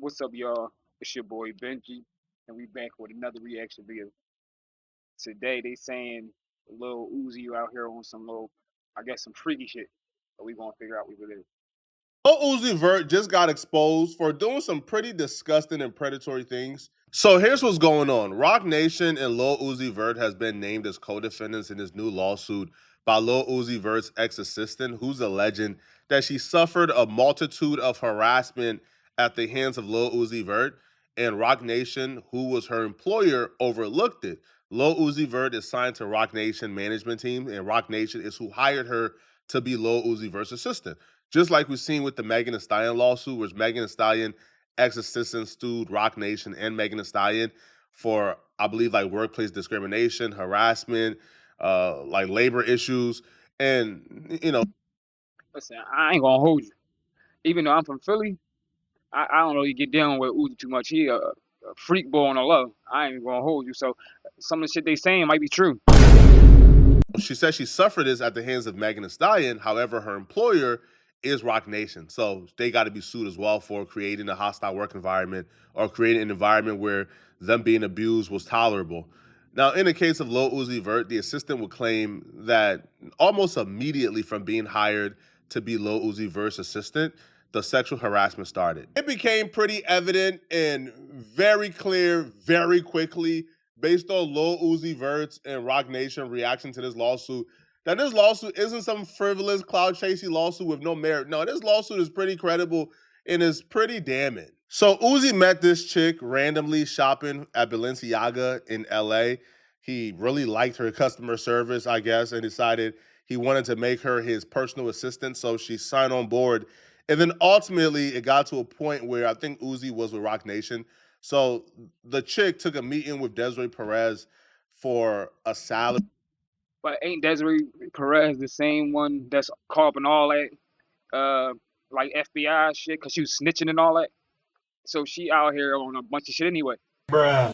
What's up, y'all? It's your boy Benji, and we back with another reaction video. Today they saying Lil Uzi out here on some little, I guess some freaky shit, but we gonna figure out what it is. Lil Uzi Vert just got exposed for doing some pretty disgusting and predatory things. So here's what's going on. Rock Nation and Lil Uzi Vert has been named as co-defendants in this new lawsuit by Lil Uzi Vert's ex-assistant, who's alleging that she suffered a multitude of harassment at the hands of Lil Uzi Vert, and Rock Nation, who was her employer, overlooked it. Lil Uzi Vert is signed to Rock Nation management team, and Rock Nation is who hired her to be Lil Uzi Vert's assistant. Just like we've seen with the Megan Thee Stallion lawsuit, where Megan Thee Stallion ex-assistant sued Rock Nation and Megan Thee Stallion for, I believe, like workplace discrimination, harassment, like labor issues, and Listen, I ain't gonna hold you. Even though I'm from Philly, I don't really get down with Uzi too much. He a freak boy on the low. I ain't gonna hold you. So some of the shit they saying might be true. she says she suffered this at the hands of Megan Thee Stallion. However, her employer is Rock Nation, so they got to be sued as well for creating a hostile work environment or creating an environment where them being abused was tolerable. Now, in the case of Lil Uzi Vert, the assistant would claim that almost immediately from being hired to be Lil Uzi Vert's assistant, the sexual harassment started. It became pretty evident and very clear very quickly, based on Lil Uzi Vert's and Rock Nation reaction to this lawsuit, that this lawsuit isn't some frivolous cloud chasing lawsuit with no merit. No, this lawsuit is pretty credible and is pretty damning. So Uzi met this chick randomly shopping at Balenciaga in LA. He really liked her customer service, I guess, and decided he wanted to make her his personal assistant. So she signed on board. And then ultimately it got to a point where I think Uzi was with Rock Nation. So the chick took a meeting with Desiree Perez for a salary. But ain't Desiree Perez the same one that's carving all that like FBI shit? Cause she was snitching and all that. So she out here on a bunch of shit anyway. Bruh.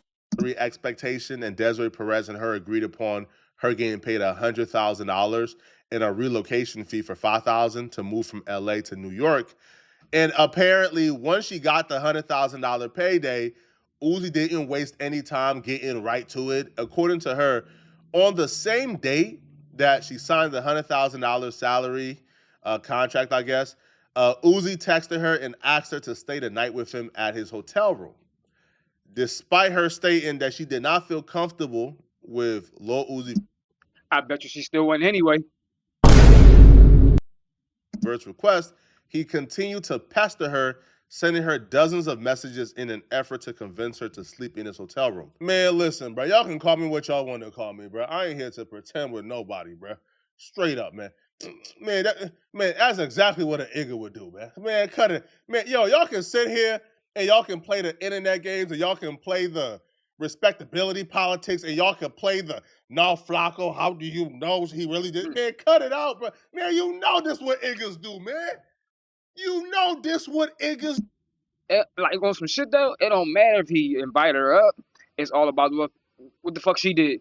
Expectation, and Desiree Perez and her agreed upon her getting paid $100,000 and a relocation fee for $5,000 to move from LA to New York. And apparently, once she got the $100,000 payday, Uzi didn't waste any time getting right to it. According to her, on the same date that she signed the $100,000 salary contract, I guess, Uzi texted her and asked her to stay the night with him at his hotel room. Despite her stating that she did not feel comfortable with Lil Uzi I bet you she still went anyway. Vert's request, he continued to pester her, sending her dozens of messages in an effort to convince her to sleep in his hotel room. Man, listen, bro, y'all can call me what y'all want to call me, bro. I ain't here to pretend with nobody, bro. Straight up, man. Man, that's exactly what an nigga would do, man. Man, cut it. Man, yo, y'all can sit here and y'all can play the internet games and y'all can play the respectability politics and y'all can play the no Flacco, how do you know he really did? Man, cut it out, bro. Man, you know this what niggas do, man. You know this what niggas. Like on some shit though, it don't matter if he invited her up. It's all about what the fuck she did.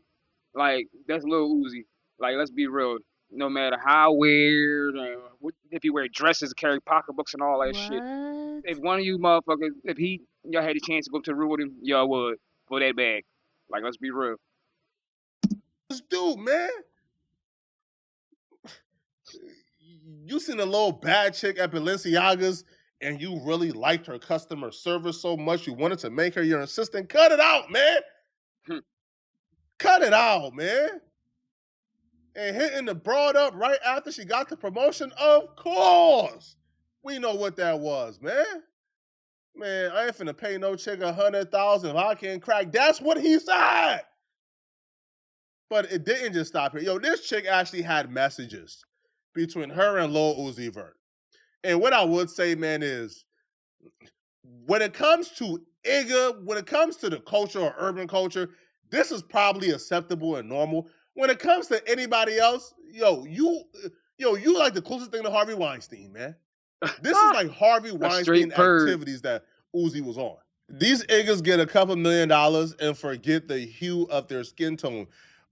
Like that's Lil Uzi. Like let's be real. No matter how weird, if you wear dresses, carry pocketbooks, and all that shit. If one of you motherfuckers, if y'all had a chance to go to the room with him, y'all would for that bag. Like let's be real. Do, man. You seen a little bad chick at Balenciaga's and you really liked her customer service so much you wanted to make her your assistant. Cut it out, man. Cut it out, man. And hitting the broad up right after she got the promotion, of course. We know what that was, man. Man, I ain't finna pay no chick $100,000 if I can't crack. That's what he said. But it didn't just stop here. Yo, this chick actually had messages between her and Lil Uzi Vert. And what I would say, man, is when it comes to Igga, when it comes to the culture or urban culture, this is probably acceptable and normal. When it comes to anybody else, you like the closest thing to Harvey Weinstein, man. This is like Harvey Weinstein activities that Uzi was on. These niggas get a couple $1,000,000 and forget the hue of their skin tone.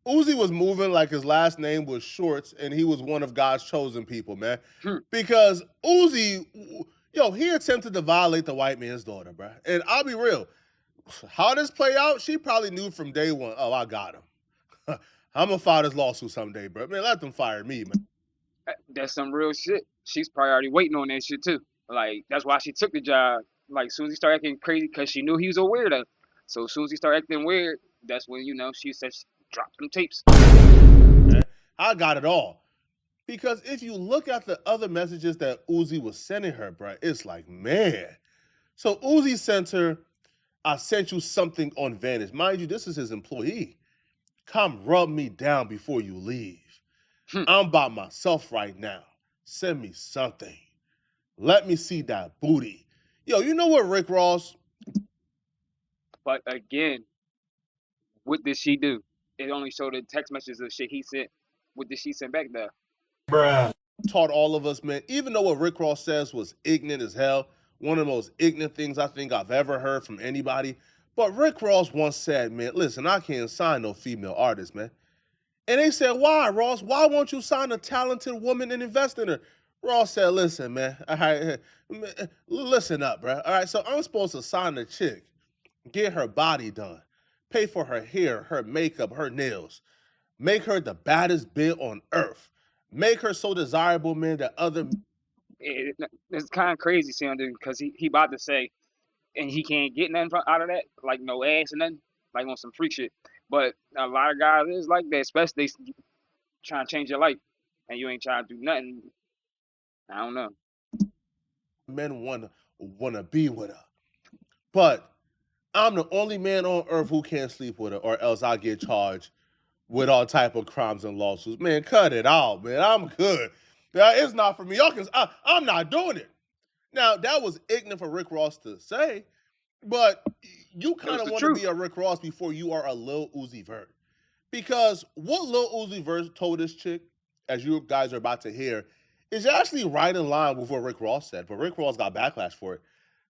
Uzi was moving like his last name was Shorts and he was one of God's chosen people, man. Because Uzi, Yo, he attempted to violate the white man's daughter, bro. And I'll be real, how this play out, she probably knew from day one, oh, I got him. I'm gonna file this lawsuit someday, bro. Man, let them fire me, man. That's some real shit. She's probably already waiting on that shit too. Like that's why she took the job. Like as soon as he started acting crazy, because she knew he was a weirdo. So as soon as he started acting weird, that's when she said she dropped them tapes. Man, I got it all. Because if you look at the other messages that Uzi was sending her, bro, it's like, man. So Uzi sent her, I sent you something on Vantage. Mind you, this is his employee. Come rub me down before you leave. I'm by myself right now. Send me something. Let me see that booty. Yo, you know what, Rick Ross? But again, what did she do? It only showed the text messages of shit he sent. What did she send back there? Bruh. Taught all of us, man, even though what Rick Ross says was ignorant as hell, one of the most ignorant things I think I've ever heard from anybody. But Rick Ross once said, man, listen, I can't sign no female artist, man. And they said, why, Ross? Why won't you sign a talented woman and invest in her? Ross said, listen, man, all right, listen up, bro. All right, so I'm supposed to sign a chick, get her body done, pay for her hair, her makeup, her nails, make her the baddest bitch on earth, make her so desirable, man, that other... It's kind of crazy seeing him because he about to say, and he can't get nothing out of that, like no ass and nothing, like on some freak shit. But a lot of guys is like that, especially they trying to change your life, and you ain't trying to do nothing. I don't know. Men wanna be with her. But I'm the only man on earth who can't sleep with her, or else I get charged with all type of crimes and lawsuits. Man, cut it out, man. I'm good. It's not for me. I'm not doing it. Now, that was ignorant for Rick Ross to say, but you kind of want to be a Rick Ross before you are a Lil Uzi Vert. Because what Lil Uzi Vert told this chick, as you guys are about to hear, is actually right in line with what Rick Ross said, but Rick Ross got backlash for it.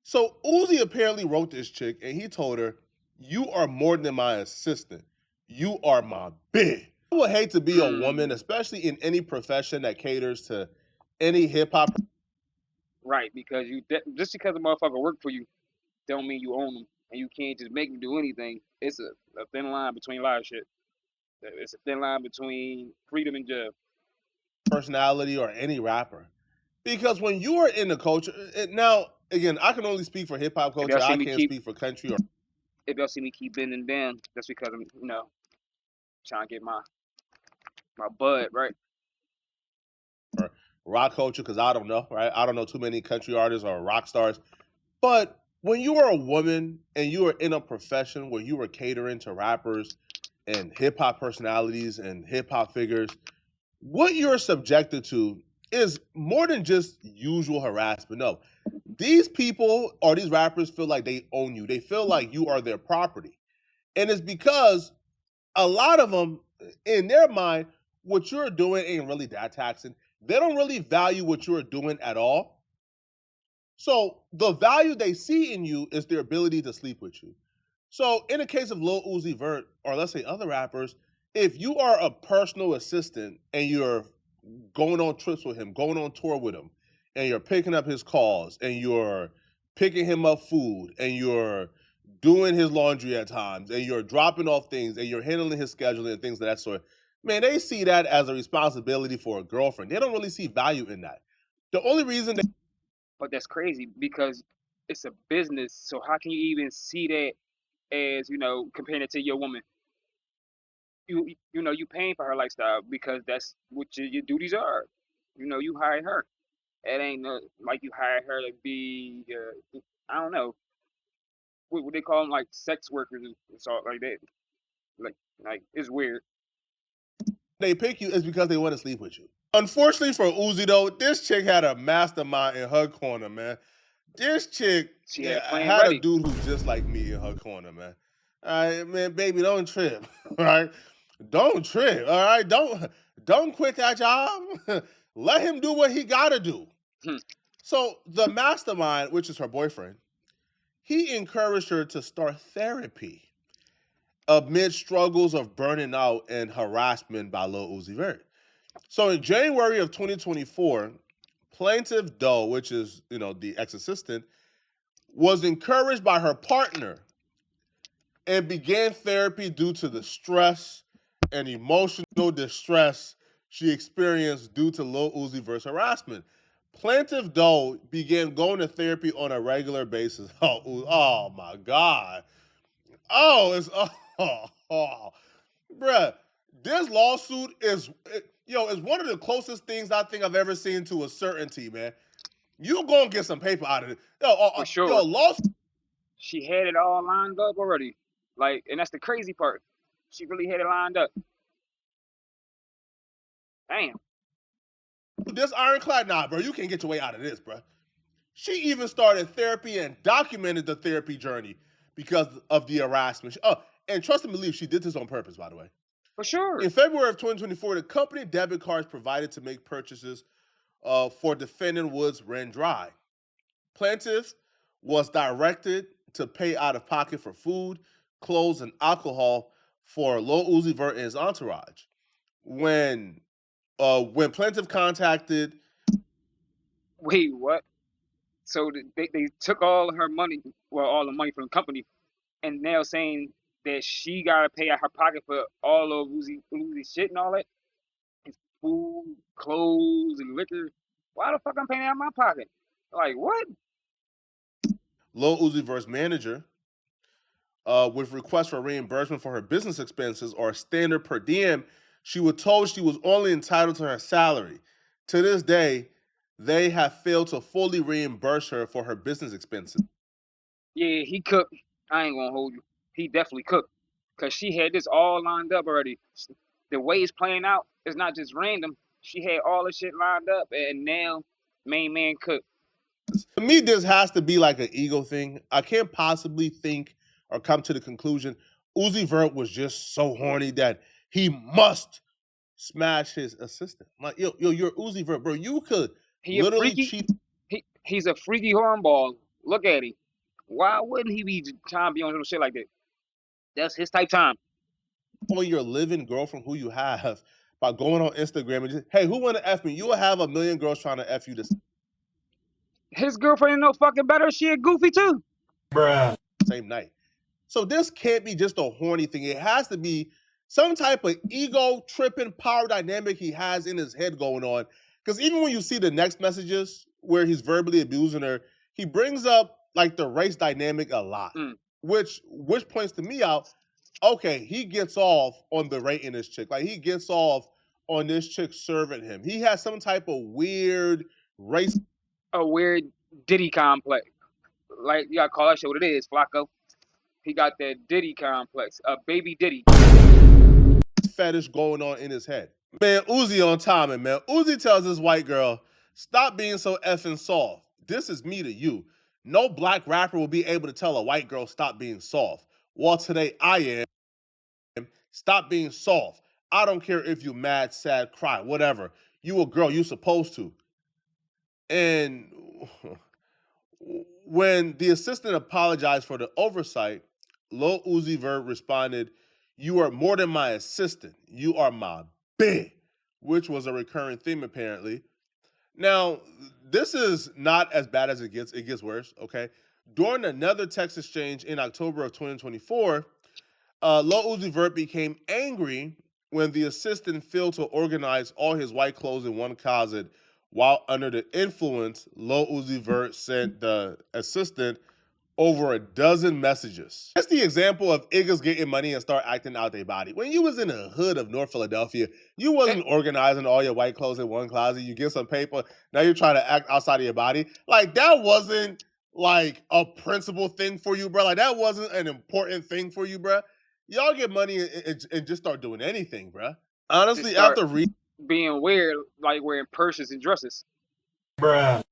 So Uzi apparently wrote this chick, and he told her, you are more than my assistant. You are my bitch. I would hate to be a woman, especially in any profession that caters to any hip-hop. Right, because just because a motherfucker work for you, don't mean you own them, and you can't just make them do anything. It's a thin line between a lot of shit. It's a thin line between freedom and jail. Personality or any rapper. Because when you are in the culture, now, again, I can only speak for hip-hop culture. I can't speak for country. Or if y'all see me keep bending down, that's because I'm, trying to get my bud right. Or rock culture, because I don't know, right? I don't know too many country artists or rock stars. But when you are a woman and you are in a profession where you are catering to rappers and hip-hop personalities and hip-hop figures, what you're subjected to is more than just usual harassment. No, these people or these rappers feel like they own you. They feel like you are their property. And it's because a lot of them, in their mind, what you're doing ain't really that taxing. They don't really value what you're doing at all. So the value they see in you is their ability to sleep with you. So in the case of Lil Uzi Vert, or let's say other rappers, if you are a personal assistant and you're going on trips with him, going on tour with him, and you're picking up his calls, and you're picking him up food, and you're doing his laundry at times, and you're dropping off things, and you're handling his scheduling and things of that sort, man, they see that as a responsibility for a girlfriend. They don't really see value in that. The only reason But that's crazy because it's a business. So how can you even see that as comparing it to your woman? You paying for her lifestyle because that's what your duties are. You hired her. It ain't like you hired her to be I don't know what they call them, like sex workers and stuff like that. Like it's weird. they pick you is because they want to sleep with you. Unfortunately for Uzi, though, this chick had a mastermind in her corner, man. This chick had a dude who's just like me in her corner, man. All right, man, baby, don't trip. All right, don't trip. All right, don't quit that job. Let him do what he gotta do. So the mastermind, which is her boyfriend, he encouraged her to start therapy amid struggles of burning out and harassment by Lil Uzi Vert. So in January of 2024, Plaintiff Doe, which is, the ex-assistant, was encouraged by her partner and began therapy due to the stress and emotional distress she experienced due to Lil Uzi Vert's harassment. Plaintiff Doe began going to therapy on a regular basis. Oh my God. It's oh, bruh. This lawsuit is one of the closest things I think I've ever seen to a certainty, man. You gonna get some paper out of it. For sure. Lawsuit. She had it all lined up already. Like, and that's the crazy part. She really had it lined up. Damn. This ironclad, nah, bro. You can't get your way out of this, bro. She even started therapy and documented the therapy journey because of the harassment. And trust and believe she did this on purpose, by the way. For sure. In February of 2024, the company debit cards provided to make purchases for defendant Woods ran dry. Plaintiff was directed to pay out of pocket for food, clothes, and alcohol for Lil Uzi Vert and his entourage. When plaintiff contacted, Wait, what? So they took all her money, well, all the money from the company, and now saying that she gotta pay out her pocket for all of Uzi shit and all that, and food, clothes, and liquor. Why the fuck I'm paying out of my pocket? Like what? Lil Uzi Vert's manager, with requests for reimbursement for her business expenses or standard per diem, she was told she was only entitled to her salary. To this day, they have failed to fully reimburse her for her business expenses. Yeah, he cooked. I ain't gonna hold you. He definitely cooked. Cause she had this all lined up already. The way it's playing out, it's not just random. She had all the shit lined up, and now main man cooked. To me, this has to be like an ego thing. I can't possibly think or come to the conclusion Uzi Vert was just so horny that he must smash his assistant. Like, you're Uzi Vert, bro. You could He a literally freaky. cheat He's a freaky hornball. Look at him. Why wouldn't he be trying to be on little shit like that? That's his type time. on your living girlfriend who you have by going on Instagram and just, hey, who want to F me? You will have a million girls trying to F you this His girlfriend ain't no fucking better. She a goofy too. Bruh. same night. So this can't be just a horny thing. It has to be some type of ego tripping power dynamic he has in his head going on. Because even when you see the next messages where he's verbally abusing her, he brings up like the race dynamic a lot, which points to me out. Okay, he gets off on the rating this chick. Like he gets off on this chick serving him. He has some type of weird race. A weird Diddy complex. Like you gotta call that shit what it is, Flacco. He got that Diddy complex, a baby Diddy fetish going on in his head. Man, Uzi on timing, man. Uzi tells this white girl, stop being so effing soft. This is me to you. No black rapper will be able to tell a white girl stop being soft. Well, today I am. Stop being soft. I don't care if you mad, sad, cry, whatever. You a girl, you supposed to. And when the assistant apologized for the oversight, Lil Uzi Vert responded, you are more than my assistant. You are my bitch, which was a recurring theme apparently. Now, this is not as bad as it gets. It gets worse, okay? During another text exchange in October of 2024, Lil Uzi Vert became angry when the assistant failed to organize all his white clothes in one closet. While under the influence, Lil Uzi Vert sent the assistant over a dozen messages. That's the example of niggas getting money and start acting out their body. When you was in the hood of North Philadelphia, you wasn't organizing all your white clothes in one closet. You get some paper. Now you're trying to act outside of your body. Like that wasn't like a principal thing for you, bro. Like that wasn't an important thing for you, bro. Y'all get money and just start doing anything, bro. Honestly, after being weird, like wearing purses and dresses. Bruh.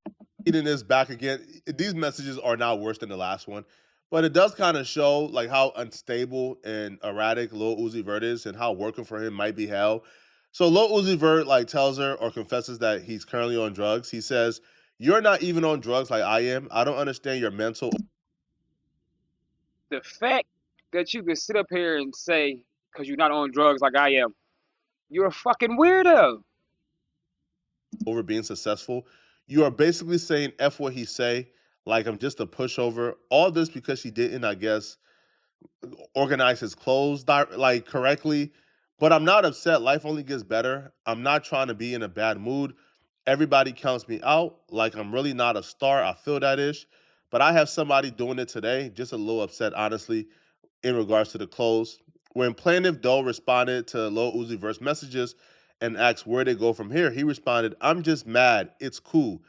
Reading this back again, these messages are not worse than the last one, but it does kind of show like how unstable and erratic Lil Uzi Vert is and how working for him might be hell. So Lil Uzi Vert like tells her or confesses that he's currently on drugs. He says, "You're not even on drugs like I am. I don't understand your mental." The fact that you can sit up here and say, because you're not on drugs like I am, you're a fucking weirdo. Over being successful, You are basically saying F what he say, like I'm just a pushover. All this because she didn't, I guess, organize his clothes like correctly. But I'm not upset. Life only gets better. I'm not trying to be in a bad mood. Everybody counts me out. Like I'm really not a star. I feel that ish. But I have somebody doing it today. Just a little upset, honestly, in regards to the clothes. When Plaintiff Doe responded to Lil Uzi Vert's messages and asked where they go from here, he responded, "I'm just mad. It's cool."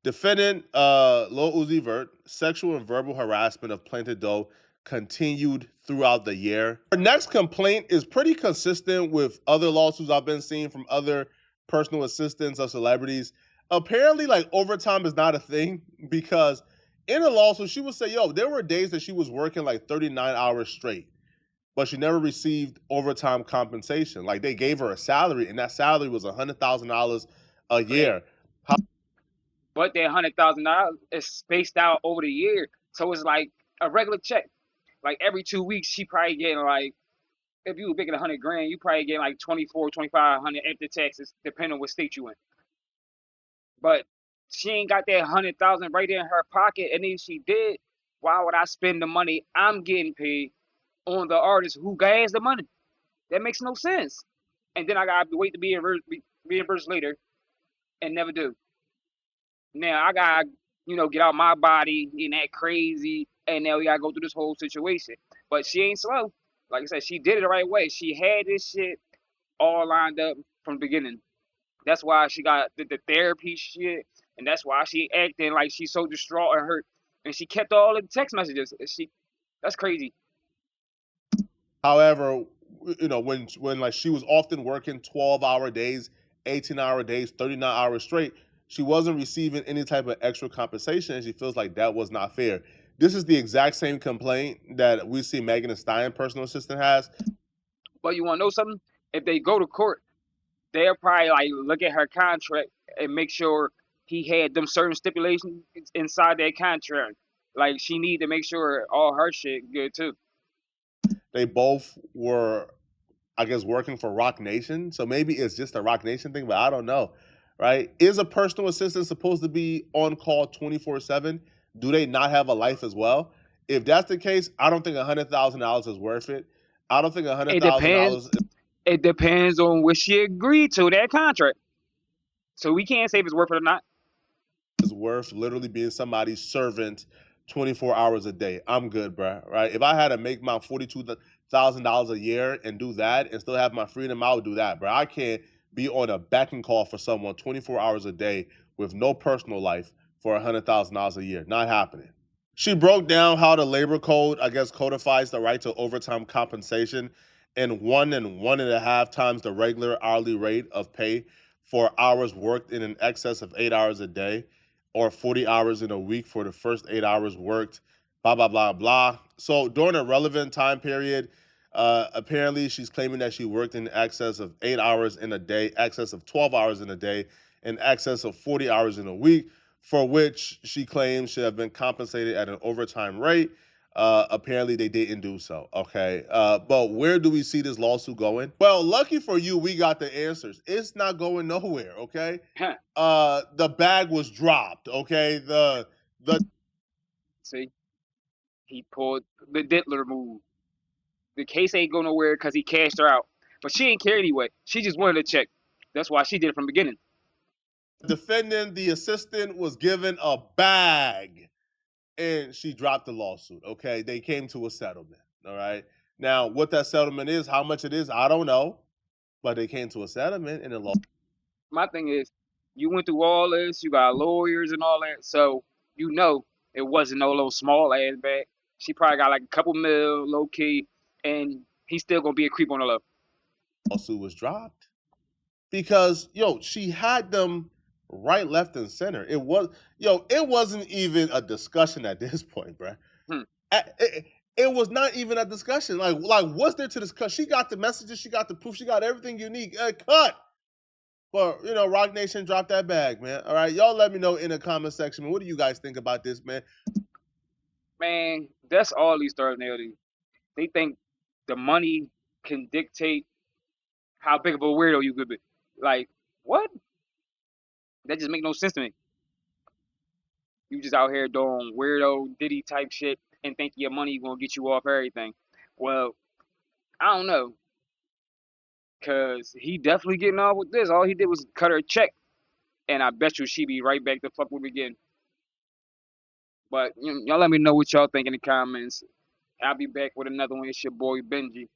Defendant Lil Uzi Vert, sexual and verbal harassment of Plaintiff Doe continued throughout the year. Our next complaint is pretty consistent with other lawsuits I've been seeing from other personal assistants of celebrities. Apparently, like overtime is not a thing because in a lawsuit, she would say, yo, there were days that she was working like 39 hours straight, but she never received overtime compensation. Like they gave her a salary, and that salary was $100,000 a But year. but that $100,000 is spaced out over the year, so it's like a regular check. Like every 2 weeks, she probably getting like, if you were making 100 grand, you probably getting like 24, 2,500 after taxes, depending on what state you in. But she ain't got that 100,000 right in her pocket, and if she did, why would I spend the money I'm getting paid on the artist who has the money? That makes no sense. And then I gotta wait to be reimbursed later, and never do. Now I gotta, get out my body and act crazy, and now we gotta go through this whole situation. But she ain't slow. Like I said, she did it the right way. She had this shit all lined up from the beginning. That's why she got the therapy shit, and that's why she acting like she's so distraught and hurt. And she kept all the text messages. That's crazy. However, when like she was often working 12-hour days, 18-hour days, 39 hours straight, she wasn't receiving any type of extra compensation, and she feels like that was not fair. This is the exact same complaint that we see Megan Thee Stallion personal assistant has. But you want to know something? If they go to court, they'll probably like look at her contract and make sure he had them certain stipulations inside that contract. Like she need to make sure all her shit good too. They both were, I guess, working for Rock Nation. So maybe it's just a Rock Nation thing, but I don't know. Right? Is a personal assistant supposed to be on call 24/7? Do they not have a life as well? If that's the case, I don't think $100,000 is worth it. I don't think It $100,000 depends. It depends on what she agreed to that contract. So we can't say if it's worth it or not. is worth literally being somebody's servant 24 hours a day. I'm good, bro. Right? If I had to make my $42,000 a year and do that and still have my freedom, I would do that, bro. I can't be on a backing call for someone 24 hours a day with no personal life for $100,000 a year. Not happening. She broke down how the labor code, I guess, codifies the right to overtime compensation and 1.5 times the regular hourly rate of pay for hours worked in excess of 8 hours a day or 40 hours in a week for the first 8 hours worked, blah, blah, blah, blah. So during a relevant time period, apparently she's claiming that she worked in excess of 8 hours in a day, excess of 12 hours in a day, in excess of 40 hours in a week, for which she claims should have been compensated at an overtime rate. Apparently, they didn't do so. Okay. But where do we see this lawsuit going? Well, lucky for you, we got the answers. It's not going nowhere. Okay. The bag was dropped. Okay. The See, he pulled the Diddler move. The case ain't going nowhere because he cashed her out. But she ain't care anyway. She just wanted a check. That's why she did it from the beginning. defendant, the assistant, was given a bag and she dropped the lawsuit. Okay. They came to a settlement. All right. Now, what that settlement is, how much it is, I don't know. But they came to a settlement and the law. My thing is, you went through all this, you got lawyers and all that, so you know it wasn't no little small ass bag. She probably got like a couple mil low key, and he's still gonna be a creep on the low. Lawsuit was dropped because she had them right, left, and center. It wasn't even a discussion at this point, bro. Hmm. It was not even a discussion. Like what's there to discuss? She got the messages, she got the proof, she got everything unique. Cut. But Rock Nation dropped that bag, man. All right, y'all let me know in the comment section. What do you guys think about this, man? Man, that's all these stars nowadays. They think the money can dictate how big of a weirdo you could be. Like, what? That just make no sense to me. You just out here doing weirdo Diddy type shit and think your money gonna get you off everything. Well, I don't know, cause he definitely getting off with this. All he did was cut her a check, and I bet you she be right back to fuck with me again. But y'all let me know what y'all think in the comments. I'll be back with another one. It's your boy Benji.